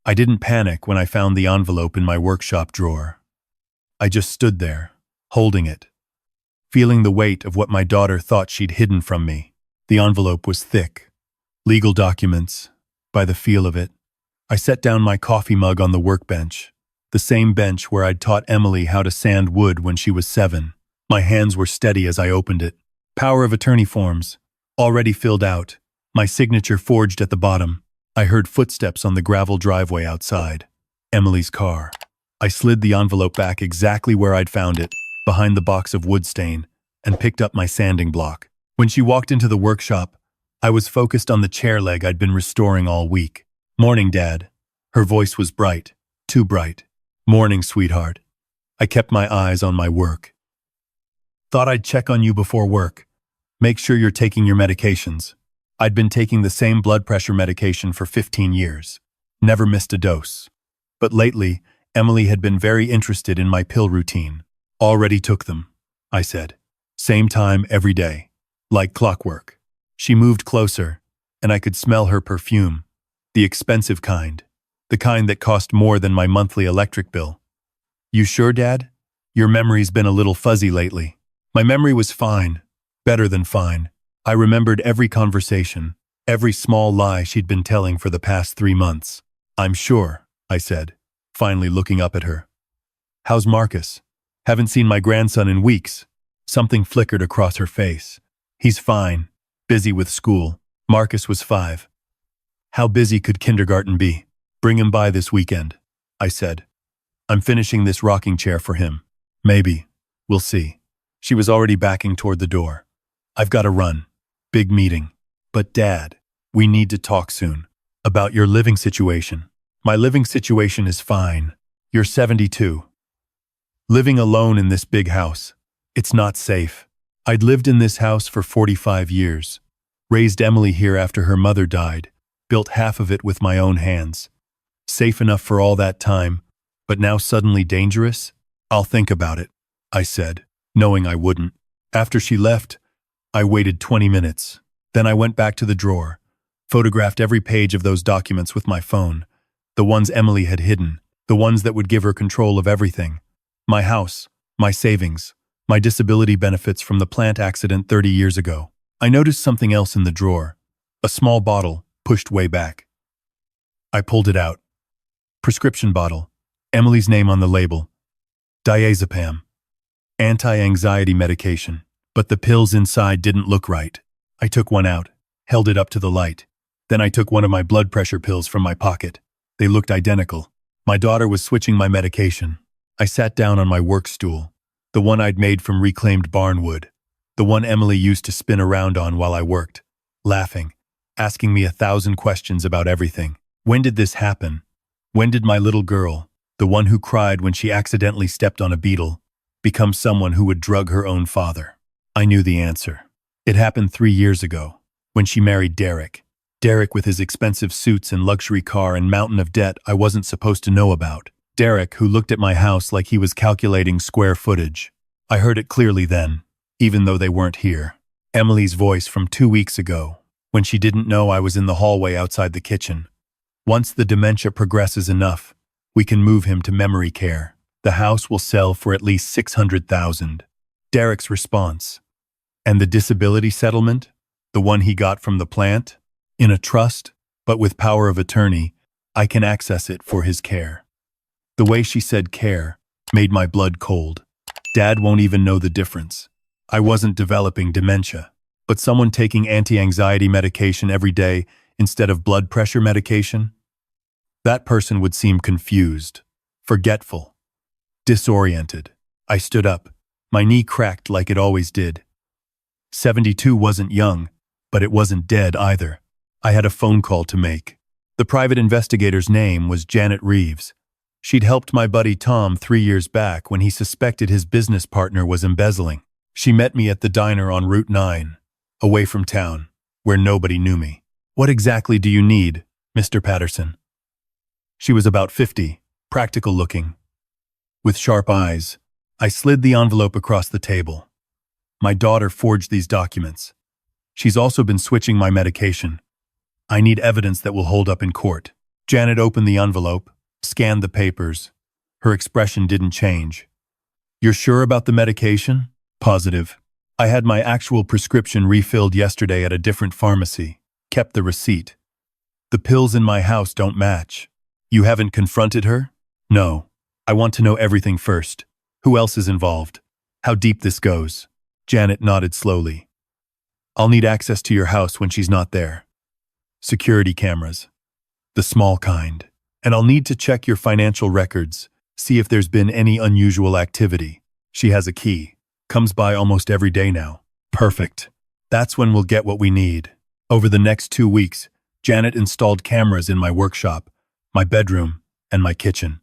I didn't panic when I found the envelope in my workshop drawer. I just stood there, holding it, feeling the weight of what my daughter thought she'd hidden from me. The envelope was thick. Legal documents, by the feel of it. I set down my coffee mug on the workbench, the same bench where I'd taught Emily how to sand wood when she was 7. My hands were steady as I opened it. Power of attorney forms, already filled out, my signature forged at the bottom. I heard footsteps on the gravel driveway outside. Emily's car. I slid the envelope back exactly where I'd found it, behind the box of wood stain, and picked up my sanding block. When she walked into the workshop, I was focused on the chair leg I'd been restoring all week. "Morning, Dad." Her voice was bright, too bright. "Morning, sweetheart." I kept my eyes on my work. "Thought I'd check on you before work. Make sure you're taking your medications." I'd been taking the same blood pressure medication for 15 years. Never missed a dose. But lately, Emily had been very interested in my pill routine. "Already took them," I said. "Same time every day. Like clockwork." She moved closer, and I could smell her perfume. The expensive kind. The kind that cost more than my monthly electric bill. "You sure, Dad? Your memory's been a little fuzzy lately." My memory was fine. Better than fine. I remembered every conversation, every small lie she'd been telling for the past 3 months. "I'm sure," I said, finally looking up at her. "How's Marcus? Haven't seen my grandson in weeks." Something flickered across her face. "He's fine. Busy with school." Marcus was 5. How busy could kindergarten be? "Bring him by this weekend," I said. "I'm finishing this rocking chair for him." "Maybe. We'll see." She was already backing toward the door. "I've got to run. Big meeting." "But Dad, we need to talk soon. About your living situation." "My living situation is fine. You're 72. Living alone in this big house. It's not safe. I'd lived in this house for 45 years. Raised Emily here after her mother died. Built half of it with my own hands. Safe enough for all that time, but now suddenly dangerous? I'll think about it," I said, knowing I wouldn't. After she left, I waited 20 minutes. Then I went back to the drawer, photographed every page of those documents with my phone, the ones Emily had hidden, the ones that would give her control of everything. My house, my savings, my disability benefits from the plant accident 30 years ago. I noticed something else in the drawer, a small bottle pushed way back. I pulled it out. Prescription bottle, Emily's name on the label. Diazepam. Anti-anxiety medication. But the pills inside didn't look right. I took one out, held it up to the light. Then I took one of my blood pressure pills from my pocket. They looked identical. My daughter was switching my medication. I sat down on my work stool, the one I'd made from reclaimed barnwood, the one Emily used to spin around on while I worked, laughing, asking me 1,000 questions about everything. When did this happen? When did my little girl, the one who cried when she accidentally stepped on a beetle, become someone who would drug her own father? I knew the answer. It happened 3 years ago, when she married Derek. Derek with his expensive suits and luxury car and mountain of debt I wasn't supposed to know about. Derek who looked at my house like he was calculating square footage. I heard it clearly then, even though they weren't here. Emily's voice from 2 weeks ago, when she didn't know I was in the hallway outside the kitchen. "Once the dementia progresses enough, we can move him to memory care. The house will sell for at least $600,000. Derek's response. "And the disability settlement? The one he got from the plant? In a trust, but with power of attorney, I can access it for his care." The way she said care made my blood cold. Dad won't even know the difference. I wasn't developing dementia, but someone taking anti-anxiety medication every day instead of blood pressure medication? That person would seem confused, forgetful, disoriented. I stood up. My knee cracked like it always did. 72 wasn't young, but it wasn't dead either. I had a phone call to make. The private investigator's name was Janet Reeves. She'd helped my buddy Tom 3 years back when he suspected his business partner was embezzling. She met me at the diner on Route 9, away from town, where nobody knew me. "What exactly do you need, Mr. Patterson?" She was about 50, practical looking, with sharp eyes. I slid the envelope across the table. "My daughter forged these documents. She's also been switching my medication. I need evidence that will hold up in court." Janet opened the envelope, scanned the papers. Her expression didn't change. You're sure about the medication? Positive. I had my actual prescription refilled yesterday at a different pharmacy. Kept the receipt. The pills in my house don't match. You haven't confronted her? No. I want to know everything first. Who else is involved? How deep this goes? Janet nodded slowly. I'll need access to your house when she's not there. Security cameras. The small kind. And I'll need to check your financial records, see if there's been any unusual activity. She has a key. Comes by almost every day now. Perfect. That's when we'll get what we need. Over the next 2 weeks, Janet installed cameras in my workshop, my bedroom, and my kitchen.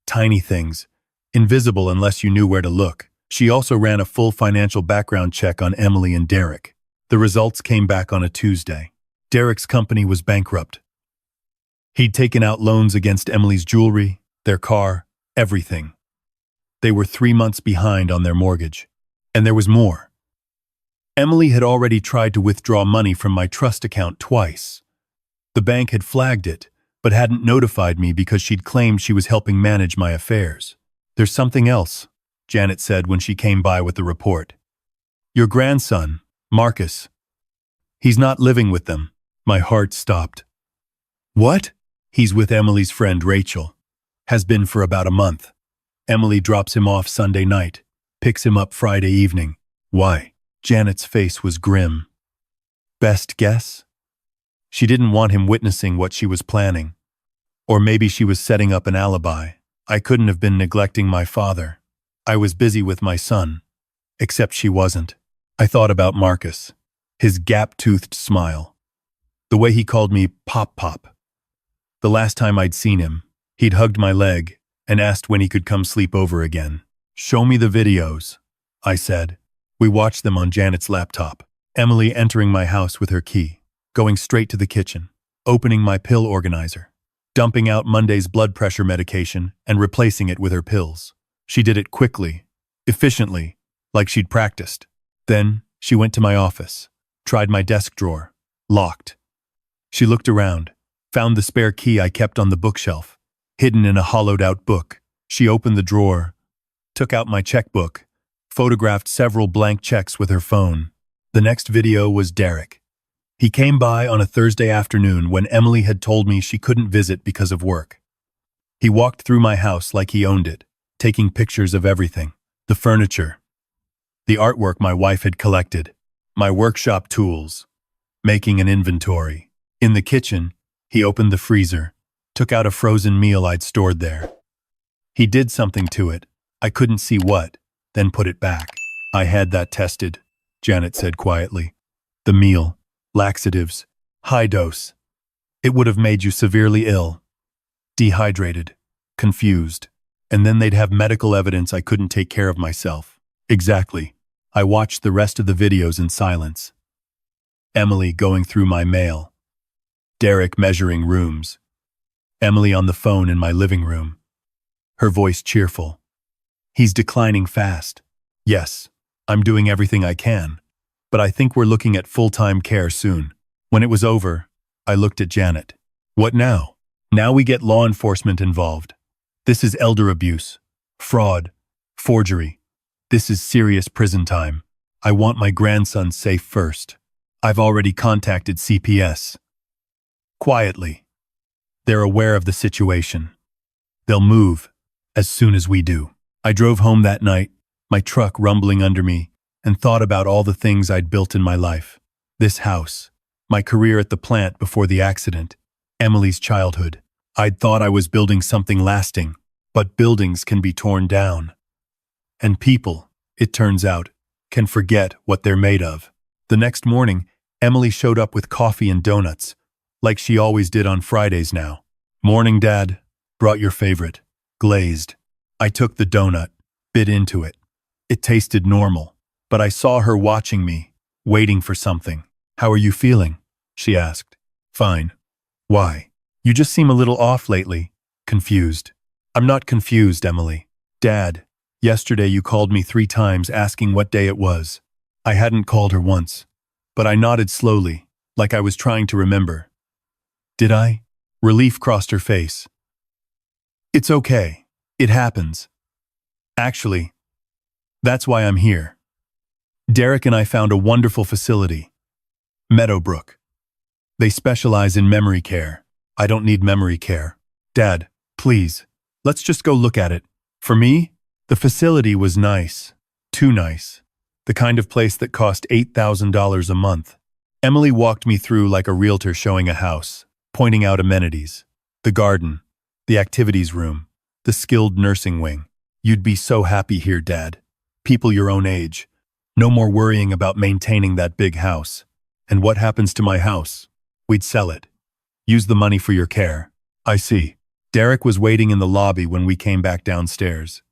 Tiny things, invisible unless you knew where to look. She also ran a full financial background check on Emily and Derek. The results came back on a Tuesday. Derek's company was bankrupt. He'd taken out loans against Emily's jewelry, their car, everything. They were 3 months behind on their mortgage. And there was more. Emily had already tried to withdraw money from my trust account twice. The bank had flagged it, but hadn't notified me because she'd claimed she was helping manage my affairs. There's something else, Janet said when she came by with the report. Your grandson, Marcus. He's not living with them. My heart stopped. What? He's with Emily's friend Rachel. Has been for about a month. Emily drops him off Sunday night, picks him up Friday evening. Why? Janet's face was grim. Best guess? She didn't want him witnessing what she was planning. Or maybe she was setting up an alibi. I couldn't have been neglecting my father. I was busy with my son. Except she wasn't. I thought about Marcus. His gap-toothed smile. The way he called me Pop Pop. The last time I'd seen him, he'd hugged my leg and asked when he could come sleep over again. Show me the videos, I said. We watched them on Janet's laptop. Emily entering my house with her key, going straight to the kitchen, opening my pill organizer, dumping out Monday's blood pressure medication and replacing it with her pills. She did it quickly, efficiently, like she'd practiced. Then she went to my office, tried my desk drawer, locked. She looked around, found the spare key I kept on the bookshelf, hidden in a hollowed-out book. She opened the drawer, took out my checkbook, photographed several blank checks with her phone. The next video was Derek. He came by on a Thursday afternoon when Emily had told me she couldn't visit because of work. He walked through my house like he owned it, taking pictures of everything. The furniture, the artwork my wife had collected, my workshop tools, making an inventory. In the kitchen, he opened the freezer, took out a frozen meal I'd stored there. He did something to it. I couldn't see what, then put it back. I had that tested, Janet said quietly. The meal, laxatives, high dose. It would have made you severely ill, dehydrated, confused, and then they'd have medical evidence I couldn't take care of myself. Exactly. I watched the rest of the videos in silence. Emily going through my mail. Derek measuring rooms. Emily on the phone in my living room. Her voice cheerful. He's declining fast. Yes, I'm doing everything I can, but I think we're looking at full-time care soon. When it was over, I looked at Janet. What now? Now we get law enforcement involved. This is elder abuse, fraud, forgery. This is serious prison time. I want my grandson safe first. I've already contacted CPS. Quietly. They're aware of the situation. They'll move as soon as we do. I drove home that night, my truck rumbling under me, and thought about all the things I'd built in my life. This house, my career at the plant before the accident, Emily's childhood. I'd thought I was building something lasting, but buildings can be torn down. And people, it turns out, can forget what they're made of. The next morning, Emily showed up with coffee and donuts, like she always did on Fridays now. Morning, Dad. Brought your favorite. Glazed. I took the donut, bit into it. It tasted normal, but I saw her watching me, waiting for something. How are you feeling? She asked. Fine. Why? You just seem a little off lately. Confused. I'm not confused, Emily. Dad, yesterday you called me 3 times asking what day it was. I hadn't called her once, but I nodded slowly, like I was trying to remember. Did I? Relief crossed her face. It's okay. It happens. Actually, that's why I'm here. Derek and I found a wonderful facility. Meadowbrook. They specialize in memory care. I don't need memory care. Dad, please, let's just go look at it. For me, the facility was nice. Too nice. The kind of place that cost $8,000 a month. Emily walked me through like a realtor showing a house, pointing out amenities. The garden, the activities room, the skilled nursing wing. You'd be so happy here, Dad. People your own age. No more worrying about maintaining that big house. And what happens to my house? We'd sell it. Use the money for your care. I see. Derek was waiting in the lobby when we came back downstairs.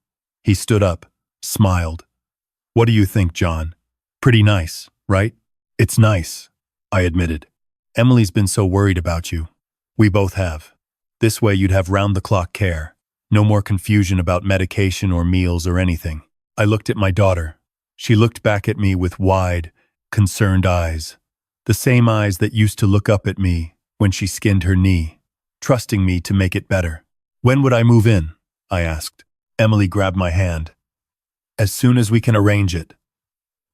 He stood up, smiled. What do you think, John? Pretty nice, right? It's nice, I admitted. Emily's been so worried about you. We both have. This way you'd have round-the-clock care. No more confusion about medication or meals or anything. I looked at my daughter. She looked back at me with wide, concerned eyes. The same eyes that used to look up at me when she skinned her knee, trusting me to make it better. When would I move in? I asked. Emily grabbed my hand. As soon as we can arrange it.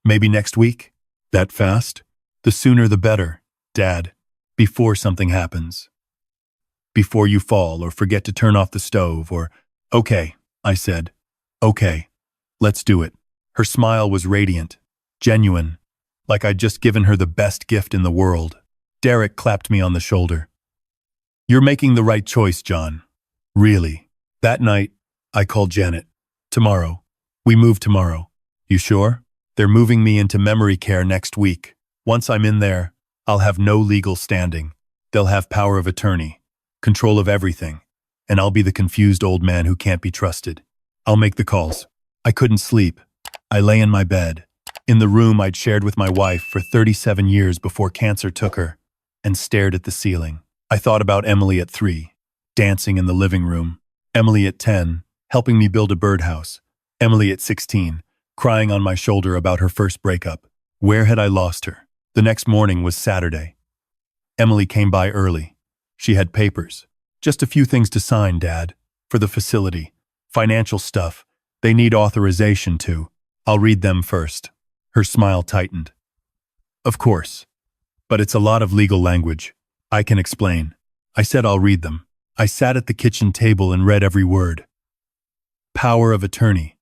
Maybe next week? That fast? The sooner the better, Dad. Before something happens. Before you fall or forget to turn off the stove or… Okay, I said. Okay, let's do it. Her smile was radiant, genuine, like I'd just given her the best gift in the world. Derek clapped me on the shoulder. You're making the right choice, John. Really. That night, I called Janet. Tomorrow. We move tomorrow. You sure? They're moving me into memory care next week. Once I'm in there, I'll have no legal standing. They'll have power of attorney, control of everything, and I'll be the confused old man who can't be trusted. I'll make the calls. I couldn't sleep. I lay in my bed, in the room I'd shared with my wife for 37 years before cancer took her, and stared at the ceiling. I thought about Emily at 3, dancing in the living room. Emily at 10, helping me build a birdhouse. Emily at 16, crying on my shoulder about her first breakup. Where had I lost her? The next morning was Saturday. Emily came by early. She had papers. Just a few things to sign, Dad. For the facility. Financial stuff. They need authorization to. I'll read them first. Her smile tightened. Of course. But it's a lot of legal language. I can explain. I said I'll read them. I sat at the kitchen table and read every word. Power of attorney.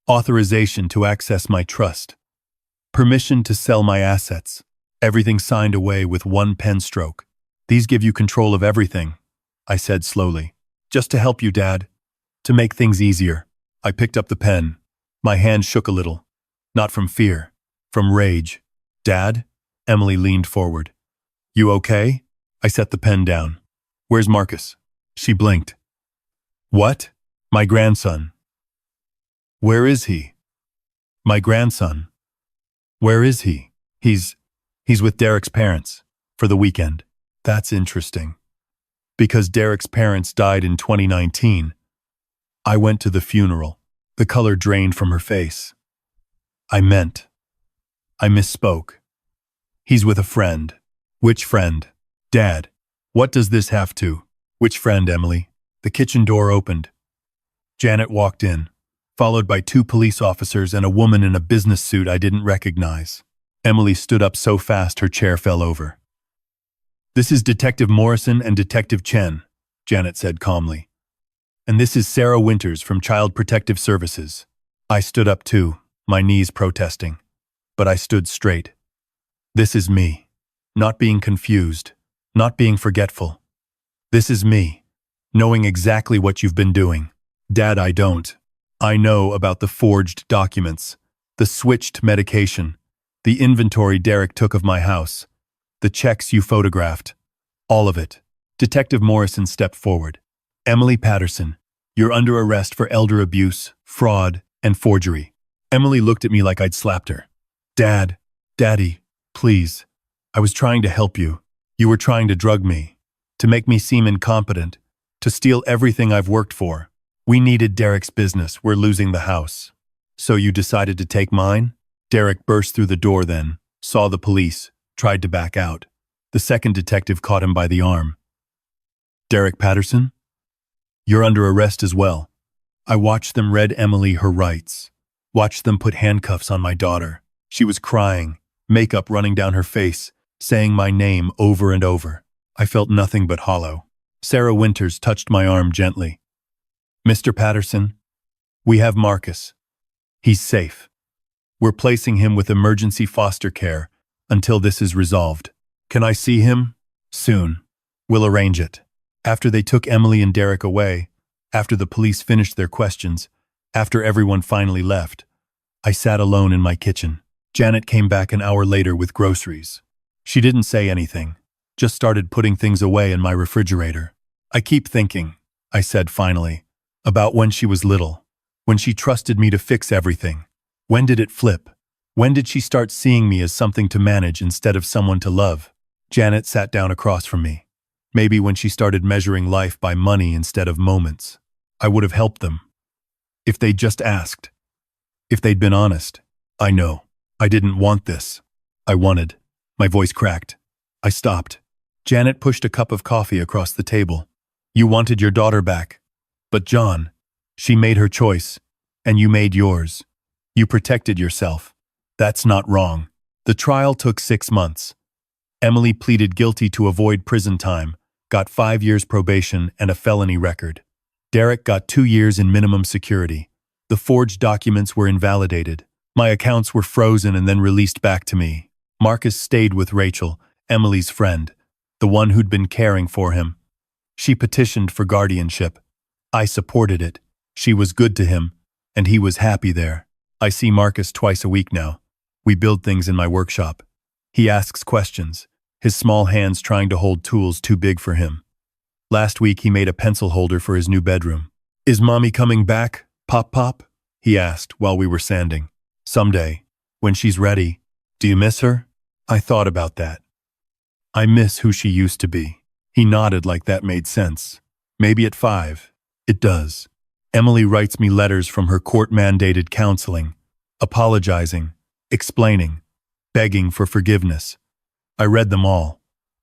Authorization to access my trust. Permission to sell my assets. Everything signed away with one pen stroke. These give you control of everything, I said slowly. Just to help you, Dad. To make things easier. I picked up the pen. My hand shook a little. Not from fear. From rage. Dad? Emily leaned forward. You okay? I set the pen down. Where's Marcus? She blinked. What? My grandson. Where is he? My grandson. Where is he? He's with Derek's parents. For the weekend. That's interesting. Because Derek's parents died in 2019. I went to the funeral. The color drained from her face. I misspoke. He's with a friend. Which friend? Dad. What does this have to? Which friend, Emily? The kitchen door opened. Janet walked in, followed by 2 police officers and a woman in a business suit I didn't recognize. Emily stood up so fast her chair fell over. This is Detective Morrison and Detective Chen, Janet said calmly. And this is Sarah Winters from Child Protective Services. I stood up too, my knees protesting. But I stood straight. This is me. Not being confused. Not being forgetful. This is me. Knowing exactly what you've been doing. Dad, I don't. I know about the forged documents, the switched medication, the inventory Derek took of my house, the checks you photographed. All of it. Detective Morrison stepped forward. Emily Patterson, you're under arrest for elder abuse, fraud, and forgery. Emily looked at me like I'd slapped her. Daddy, please. I was trying to help you. You were trying to drug me, to make me seem incompetent, to steal everything I've worked for. We needed Derek's business. We're losing the house. So you decided to take mine? Derek burst through the door then, saw the police, tried to back out. The second detective caught him by the arm. Derek Patterson? You're under arrest as well. I watched them read Emily her rights. Watched them put handcuffs on my daughter. She was crying, makeup running down her face, saying my name over and over. I felt nothing but hollow. Sarah Winters touched my arm gently. Mr. Patterson, we have Marcus. He's safe. We're placing him with emergency foster care until this is resolved. Can I see him? Soon. We'll arrange it. After they took Emily and Derek away, after the police finished their questions, after everyone finally left, I sat alone in my kitchen. Janet came back an hour later with groceries. She didn't say anything, just started putting things away in my refrigerator. I keep thinking, I said finally, about when she was little, when she trusted me to fix everything. When did it flip? When did she start seeing me as something to manage instead of someone to love? Janet sat down across from me. Maybe when she started measuring life by money instead of moments, I would have helped them. If they'd just asked. If they'd been honest. I know. I didn't want this. I wanted. My voice cracked. I stopped. Janet pushed a cup of coffee across the table. You wanted your daughter back. But John, she made her choice, and you made yours. You protected yourself. That's not wrong. The trial took 6 months. Emily pleaded guilty to avoid prison time, got 5 years probation and a felony record. Derek got 2 years in minimum security. The forged documents were invalidated. My accounts were frozen and then released back to me. Marcus stayed with Rachel, Emily's friend, the one who'd been caring for him. She petitioned for guardianship. I supported it. She was good to him, and he was happy there. I see Marcus twice a week now. We build things in my workshop. He asks questions, his small hands trying to hold tools too big for him. Last week he made a pencil holder for his new bedroom. Is Mommy coming back, Pop? He asked while we were sanding. Someday, when she's ready. Do you miss her? I thought about that. I miss who she used to be. He nodded like that made sense. Maybe at 5. It does. Emily writes me letters from her court-mandated counseling, apologizing, explaining, begging for forgiveness. I read them all.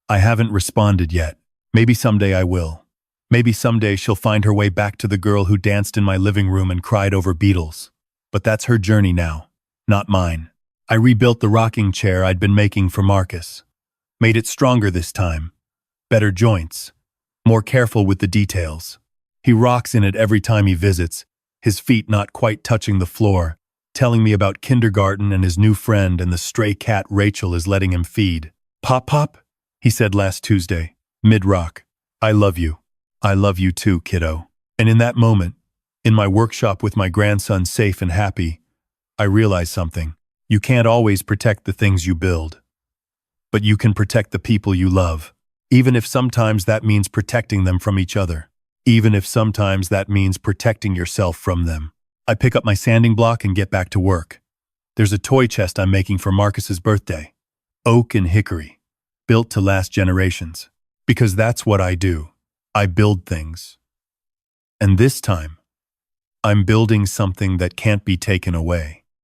I haven't responded yet. Maybe someday I will. Maybe someday she'll find her way back to the girl who danced in my living room and cried over Beatles. But that's her journey now, not mine. I rebuilt the rocking chair I'd been making for Marcus. Made it stronger this time. Better joints. More careful with the details. He rocks in it every time he visits, his feet not quite touching the floor, telling me about kindergarten and his new friend and the stray cat Rachel is letting him feed. Pop, he said last Tuesday, mid-rock. I love you. I love you too, kiddo. And in that moment, in my workshop with my grandson safe and happy, I realized something. You can't always protect the things you build. But you can protect the people you love, even if sometimes that means protecting them from each other. Even if sometimes that means protecting yourself from them. I pick up my sanding block and get back to work. There's a toy chest I'm making for Marcus's birthday. Oak and hickory, built to last generations. Because that's what I do. I build things. And this time, I'm building something that can't be taken away.